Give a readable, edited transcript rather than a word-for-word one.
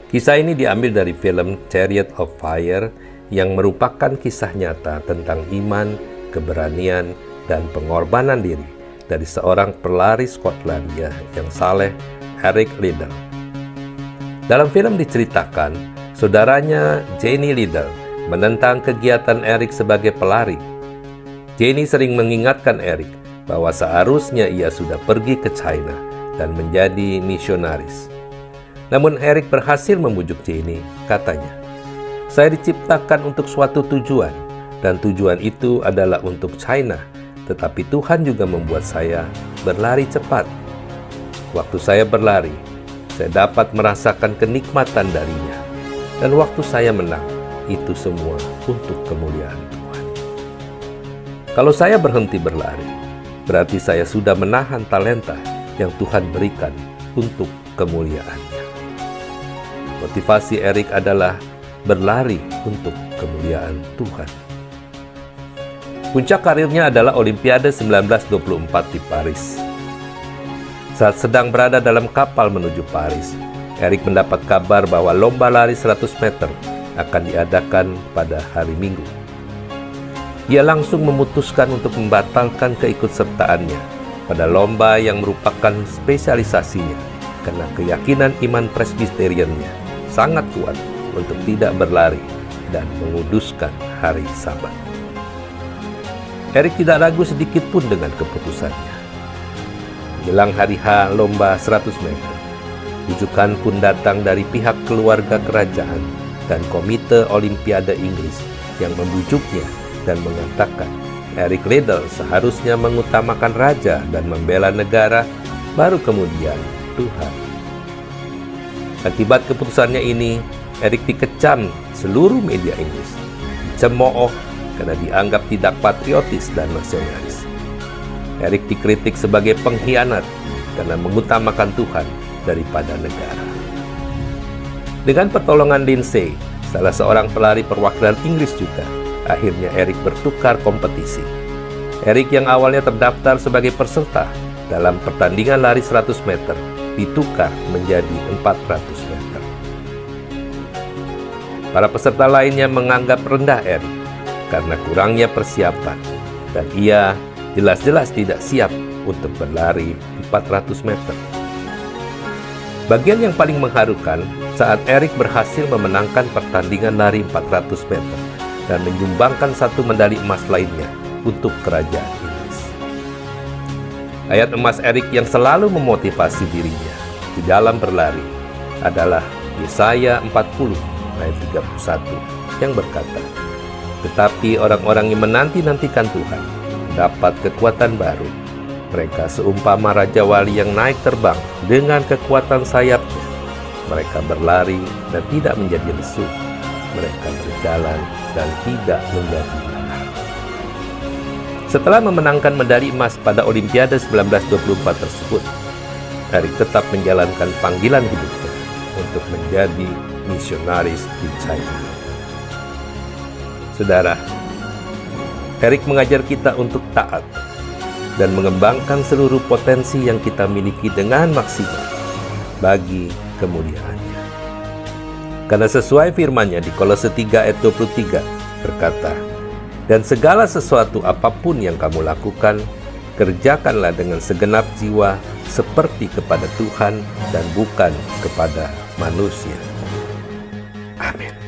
Kisah ini diambil dari film Chariot of Fire yang merupakan kisah nyata tentang iman, keberanian, dan pengorbanan diri dari seorang pelari Skotlandia yang saleh, Eric Liddell. Dalam film diceritakan, saudaranya Jenny Liddell menentang kegiatan Eric sebagai pelari. Jenny sering mengingatkan Eric bahwa seharusnya ia sudah pergi ke China dan menjadi misionaris. Namun Eric berhasil membujuk Jenny, katanya, "Saya diciptakan untuk suatu tujuan, dan tujuan itu adalah untuk China, tetapi Tuhan juga membuat saya berlari cepat. Waktu saya berlari, saya dapat merasakan kenikmatan darinya, dan waktu saya menang, itu semua untuk kemuliaan Tuhan. Kalau saya berhenti berlari, berarti saya sudah menahan talenta yang Tuhan berikan untuk kemuliaan-Nya." Motivasi Eric adalah berlari untuk kemuliaan Tuhan. Puncak karirnya adalah Olimpiade 1924 di Paris. Saat sedang berada dalam kapal menuju Paris, Eric mendapat kabar bahwa lomba lari 100 meter akan diadakan pada hari Minggu. Ia langsung memutuskan untuk membatalkan keikutsertaannya pada lomba yang merupakan spesialisasinya karena keyakinan iman Presbyteriannya sangat kuat untuk tidak berlari dan menguduskan hari Sabat. Eric tidak ragu sedikit pun dengan keputusannya. Menjelang hari H lomba 100 meter, rujukan pun datang dari pihak keluarga kerajaan dan Komite Olimpiade Inggris yang membujuknya dan mengatakan Eric Liddell seharusnya mengutamakan raja dan membela negara, baru kemudian Tuhan. Akibat keputusannya ini, Eric dikecam seluruh media Inggris, dicemooh karena dianggap tidak patriotis dan nasionalis. Eric dikritik sebagai pengkhianat karena mengutamakan Tuhan daripada negara. Dengan pertolongan Lindsay, salah seorang pelari perwakilan Inggris juga, akhirnya Eric bertukar kompetisi. Eric yang awalnya terdaftar sebagai peserta dalam pertandingan lari 100 meter, ditukar menjadi 400 meter. Para peserta lainnya menganggap rendah Eric karena kurangnya persiapan, dan ia jelas-jelas tidak siap untuk berlari 400 meter. Bagian yang paling mengharukan saat Eric berhasil memenangkan pertandingan lari 400 meter dan menyumbangkan 1 medali emas lainnya untuk kerajaan Inggris. Ayat emas Eric yang selalu memotivasi dirinya di dalam berlari adalah Yesaya 40 ayat 31 yang berkata, "Tetapi orang-orang yang menanti-nantikan Tuhan dapat kekuatan baru. Mereka seumpama Raja Wali yang naik terbang dengan kekuatan sayapnya. Mereka berlari dan tidak menjadi lesu. Mereka berjalan dan tidak menjadi lelah." Setelah memenangkan medali emas pada Olimpiade 1924 tersebut, Eric tetap menjalankan panggilan hidupnya untuk menjadi misionaris di China. Saudara, Eric mengajar kita untuk taat dan mengembangkan seluruh potensi yang kita miliki dengan maksimal bagi kemuliaan-Nya. Karena sesuai firman-Nya di Kolose 3 ayat 23 berkata, "Dan segala sesuatu apapun yang kamu lakukan, kerjakanlah dengan segenap jiwa seperti kepada Tuhan dan bukan kepada manusia." Amin.